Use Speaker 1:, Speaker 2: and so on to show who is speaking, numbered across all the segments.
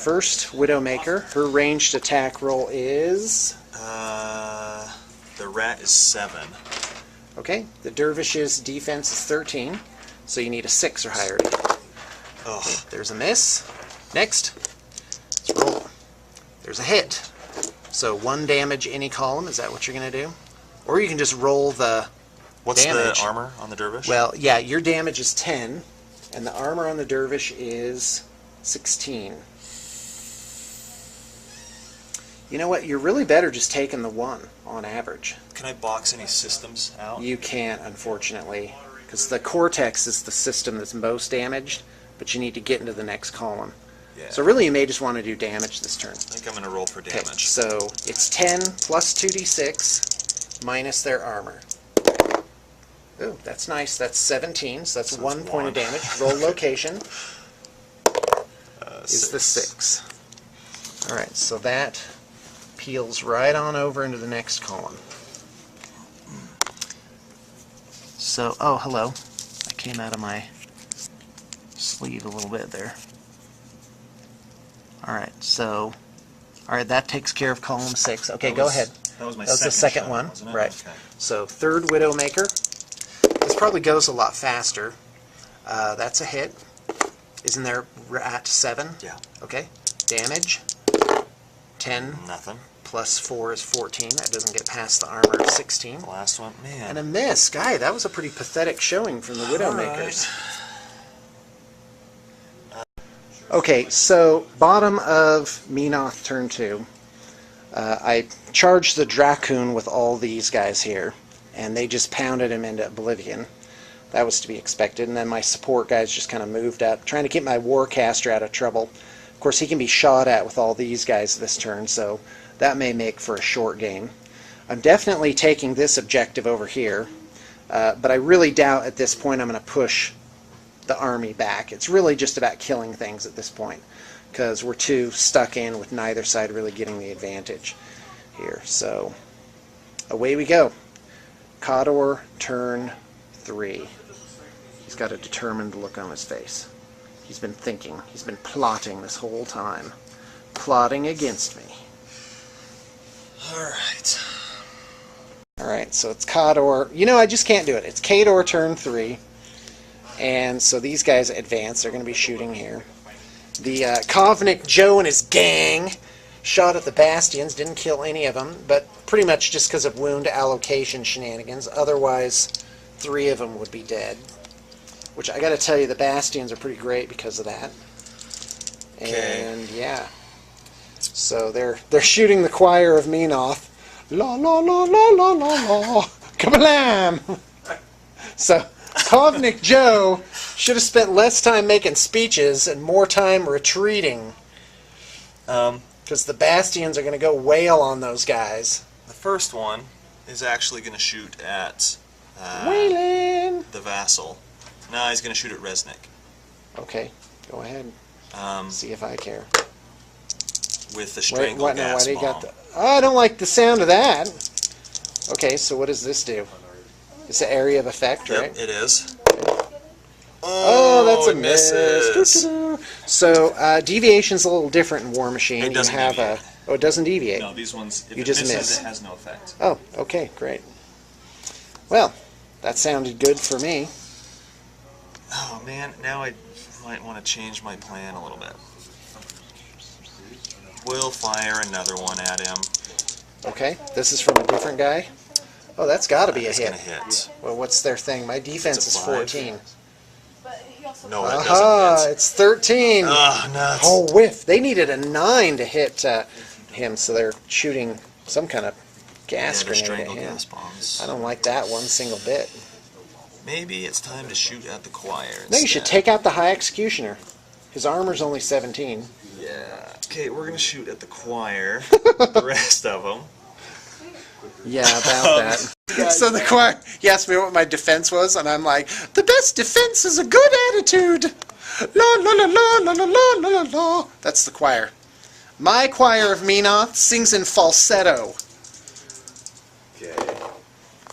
Speaker 1: First Widowmaker, her ranged attack roll is...
Speaker 2: the rat is 7.
Speaker 1: Okay, the Dervish's defense is 13, so you need a 6 or higher.
Speaker 2: Oh,
Speaker 1: okay, there's a miss. Next, let's roll. There's a hit. So 1 damage any column, is that what you're going to do? Or you can just roll the
Speaker 2: what's
Speaker 1: damage.
Speaker 2: The armor on the Dervish?
Speaker 1: Well, yeah, your damage is 10, and the armor on the Dervish is 16. You know what? You're really better just taking the 1 on average.
Speaker 2: Can I box any systems out?
Speaker 1: You can't, unfortunately, because the Cortex is the system that's most damaged, but you need to get into the next column.
Speaker 2: Yeah.
Speaker 1: So really, you may just want to do damage this turn.
Speaker 2: I think I'm going to roll for damage.
Speaker 1: Okay, so it's 10 plus 2d6 minus their armor. Ooh, that's nice. That's 17, so that's 1 point of damage. Roll location is the 6. All right, so that peels right on over into the next column. So, oh, hello. I came out of my sleeve a little bit there. Alright, so, alright, that takes care of column 6. Okay, go ahead.
Speaker 2: That was my
Speaker 1: the second
Speaker 2: shot,
Speaker 1: one.
Speaker 2: wasn't it?
Speaker 1: Right.
Speaker 2: Okay.
Speaker 1: So, third Widowmaker. This probably goes a lot faster. That's a hit. Isn't there at 7?
Speaker 2: Yeah.
Speaker 1: Okay. Damage. 10.
Speaker 2: Nothing.
Speaker 1: Plus 4 is 14. That doesn't get past the armor of 16.
Speaker 2: The last one, man.
Speaker 1: And a miss. Guy, that was a pretty pathetic showing from the Widowmakers. Okay, so bottom of Menoth turn 2. I charged the Dracoon with all these guys here, and they just pounded him into oblivion. That was to be expected. And then my support guys just kind of moved up, trying to keep my Warcaster out of trouble. Of course, he can be shot at with all these guys this turn, so that may make for a short game. I'm definitely taking this objective over here, but I really doubt at this point I'm going to push the army back. It's really just about killing things at this point, because we're too stuck in with neither side really getting the advantage here. So away we go. Khador, turn 3. He's got a determined look on his face. He's been thinking. He's been plotting this whole time. Plotting against me.
Speaker 2: Alright.
Speaker 1: Alright, so it's Khador. You know, I just can't do it. It's Khador, turn 3. And so these guys advance. They're going to be shooting here. The Kovnik Joe and his gang shot at the Bastions. Didn't kill any of them, but pretty much just because of wound allocation shenanigans. Otherwise, 3 of them would be dead. Which I got to tell you, the Bastions are pretty great because of that. And yeah, so they're shooting the choir of Menoth. La la la la la la la. Kabalam! So Kovnik Joe should have spent less time making speeches and more time retreating. Because the Bastions are going to go wail on those guys.
Speaker 2: The first one is actually going to shoot at
Speaker 1: Waylon!
Speaker 2: The vassal. No, he's going to shoot at Resnick.
Speaker 1: Okay, go ahead. See if I care.
Speaker 2: With the strangle
Speaker 1: Wait,
Speaker 2: gas
Speaker 1: why do you
Speaker 2: bomb.
Speaker 1: got the... Oh, I don't like the sound of that. Okay, so what does this do? It's an area of effect,
Speaker 2: Yep,
Speaker 1: right?
Speaker 2: it is.
Speaker 1: Oh, that's a
Speaker 2: it
Speaker 1: miss.
Speaker 2: misses.
Speaker 1: Doo-doo-doo. So deviation's a little different in War Machine.
Speaker 2: It doesn't
Speaker 1: you have
Speaker 2: deviate.
Speaker 1: Oh, it doesn't deviate.
Speaker 2: No, these ones, if
Speaker 1: You
Speaker 2: it
Speaker 1: just
Speaker 2: misses,
Speaker 1: miss.
Speaker 2: it has no effect.
Speaker 1: Oh, okay, great. Well, that sounded good for me.
Speaker 2: Oh man, now I might want to change my plan a little bit. We'll fire another one at him.
Speaker 1: Okay, this is from a different guy. Oh, that's got to be a
Speaker 2: It's
Speaker 1: hit.
Speaker 2: gonna hit.
Speaker 1: Well, what's their thing? My defense
Speaker 2: It's
Speaker 1: is
Speaker 2: a 5.
Speaker 1: 14.
Speaker 2: No, it
Speaker 1: Aha,
Speaker 2: doesn't hit.
Speaker 1: it's 13.
Speaker 2: Oh, nuts.
Speaker 1: Oh, whiff. They needed a 9 to hit him, so they're shooting some kind of gas
Speaker 2: Yeah, they're
Speaker 1: grenade at
Speaker 2: strangle
Speaker 1: him.
Speaker 2: gas bombs.
Speaker 1: I don't like that one single bit.
Speaker 2: Maybe it's time to shoot at the choir
Speaker 1: No, you should
Speaker 2: instead.
Speaker 1: take out the High Executioner. His armor's only 17.
Speaker 2: Yeah. Okay, we're gonna shoot at the choir. The rest of them.
Speaker 1: Yeah, about that. So the choir, he asked me what my defense was, and I'm like, the best defense is a good attitude. La la la la la la la la la la. That's the choir. My choir of Menoth sings in falsetto.
Speaker 2: Okay.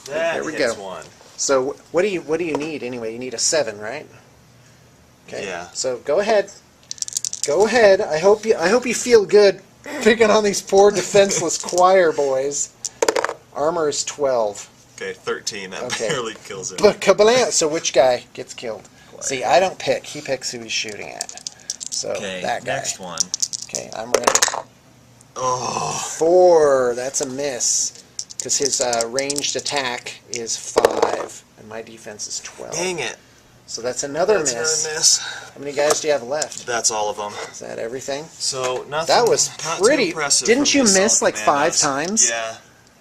Speaker 2: That
Speaker 1: There we
Speaker 2: hits
Speaker 1: go.
Speaker 2: one.
Speaker 1: So what do you need anyway? You need a 7, right? Okay.
Speaker 2: Yeah.
Speaker 1: So go ahead. Go ahead. I hope you feel good picking on these poor defenseless choir boys. Armor is 12.
Speaker 2: Okay, 13. That
Speaker 1: Okay.
Speaker 2: barely kills him.
Speaker 1: But kablam! So which guy gets killed? See, I don't pick. He picks who he's shooting at. So
Speaker 2: Okay,
Speaker 1: that guy.
Speaker 2: next one.
Speaker 1: Okay, I'm ready.
Speaker 2: Oh,
Speaker 1: 4. That's a miss. Because his ranged attack is 5. And my defense is 12.
Speaker 2: dang it.
Speaker 1: So that's another
Speaker 2: That's
Speaker 1: miss.
Speaker 2: another miss.
Speaker 1: How many guys do you have left?
Speaker 2: That's all of them.
Speaker 1: Is that everything?
Speaker 2: So nothing.
Speaker 1: That was
Speaker 2: not
Speaker 1: pretty.
Speaker 2: Too impressive
Speaker 1: Didn't
Speaker 2: from
Speaker 1: you
Speaker 2: the
Speaker 1: miss
Speaker 2: assault
Speaker 1: like 5
Speaker 2: commandos.
Speaker 1: times?
Speaker 2: Yeah.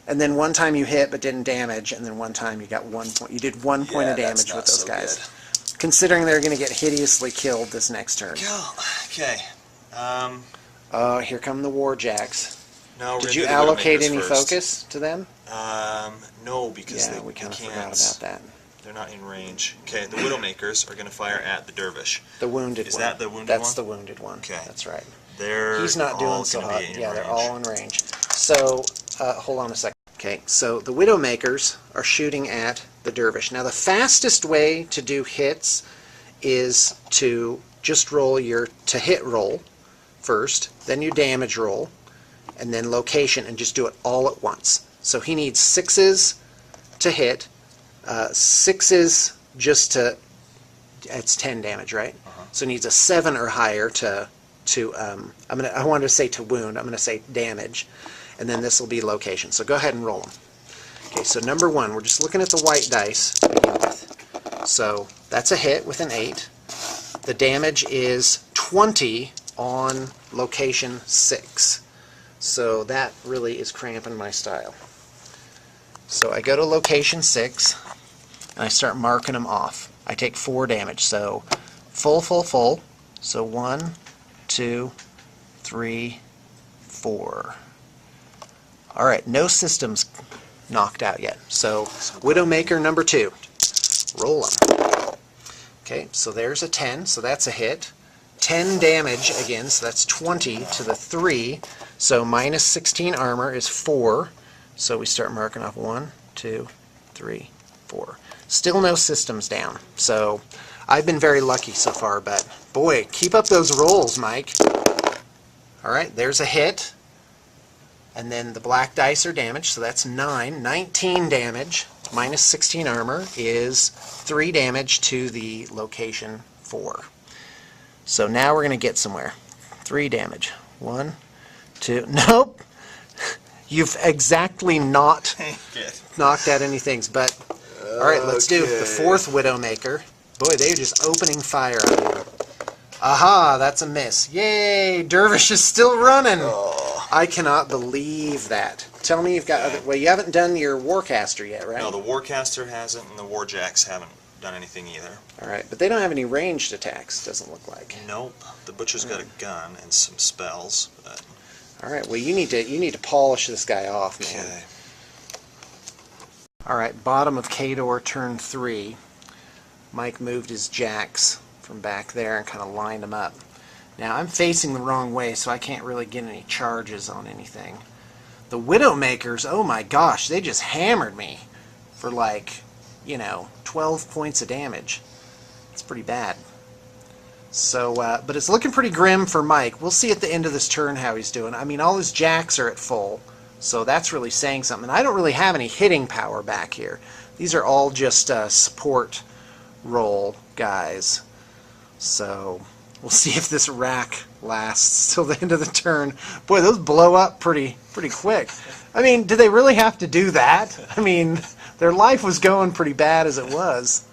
Speaker 1: And then one time you hit but didn't damage, and then one time you got 1 point. You did 1 point
Speaker 2: Yeah,
Speaker 1: of
Speaker 2: that's
Speaker 1: damage
Speaker 2: not
Speaker 1: with those
Speaker 2: so
Speaker 1: guys.
Speaker 2: good.
Speaker 1: Considering they're going to get hideously killed this next turn.
Speaker 2: Okay.
Speaker 1: Oh, here come the Warjacks.
Speaker 2: No, we're
Speaker 1: Did
Speaker 2: gonna
Speaker 1: you
Speaker 2: do the
Speaker 1: allocate
Speaker 2: Widowmakers
Speaker 1: any
Speaker 2: first.
Speaker 1: focus to them?
Speaker 2: No, because
Speaker 1: Yeah,
Speaker 2: they
Speaker 1: we kind of
Speaker 2: can't.
Speaker 1: forgot about that.
Speaker 2: They're not in range. Okay, the Widowmakers are going to fire at the Dervish.
Speaker 1: The wounded
Speaker 2: Is
Speaker 1: one.
Speaker 2: that the wounded
Speaker 1: That's
Speaker 2: one?
Speaker 1: the wounded one.
Speaker 2: Okay.
Speaker 1: That's right.
Speaker 2: They're
Speaker 1: He's not
Speaker 2: all
Speaker 1: doing so
Speaker 2: gonna
Speaker 1: hot.
Speaker 2: be in
Speaker 1: Yeah, they're
Speaker 2: range.
Speaker 1: all in range. So, hold on a second. Okay, so the Widowmakers are shooting at the Dervish. Now, the fastest way to do hits is to just roll your to-hit roll first, then you damage roll, and then location, and just do it all at once. So he needs 6s to hit, 6s just to, it's 10 damage, right? So he needs a 7 or higher to I wanted to say to wound, I'm going to say damage, and then this will be location. So go ahead and roll them. Okay, so number 1, we're just looking at the white dice. So that's a hit with an 8. The damage is 20 on location 6. So that really is cramping my style. So I go to location 6, and I start marking them off. I take 4 damage, so full. So 1, 2, 3, 4. Alright, no systems knocked out yet. So Widowmaker number 2. Roll them. Okay, so there's a 10, so that's a hit. 10 damage again, so that's 20 to the 3. So minus 16 armor is 4. So we start marking off 1, 2, 3, 4. Still no systems down. So I've been very lucky so far, but boy, keep up those rolls, Mike. Alright, there's a hit. And then the black dice are damaged, so that's 9. 19 damage, minus 16 armor is 3 damage to the location 4. So now we're going to get somewhere. 3 damage. 1, 2, nope! You've exactly not knocked out any things, but alright, let's do the 4th Widowmaker. Boy, they're just opening fire on you. Aha, that's a miss. Yay, Dervish is still running! I cannot believe that. Tell me you've got other... Well, you haven't done your Warcaster yet, right?
Speaker 2: No, the Warcaster hasn't, and the Warjacks haven't done anything either.
Speaker 1: Alright, but they don't have any ranged attacks, doesn't look like.
Speaker 2: Nope. The Butcher's got a gun and some spells, but...
Speaker 1: Alright, well you need to polish this guy off, man.
Speaker 2: Okay.
Speaker 1: Alright, bottom of Khador, turn 3. Mike moved his jacks from back there and kind of lined them up. Now I'm facing the wrong way, so I can't really get any charges on anything. The Widowmakers, oh my gosh, they just hammered me for like, 12 points of damage. It's pretty bad. So, but it's looking pretty grim for Mike. We'll see at the end of this turn how he's doing. I mean, all his jacks are at full, so that's really saying something. I don't really have any hitting power back here. These are all just support roll guys. So we'll see if this rack lasts till the end of the turn. Boy, those blow up pretty quick. I mean, do they really have to do that? I mean, their life was going pretty bad as it was.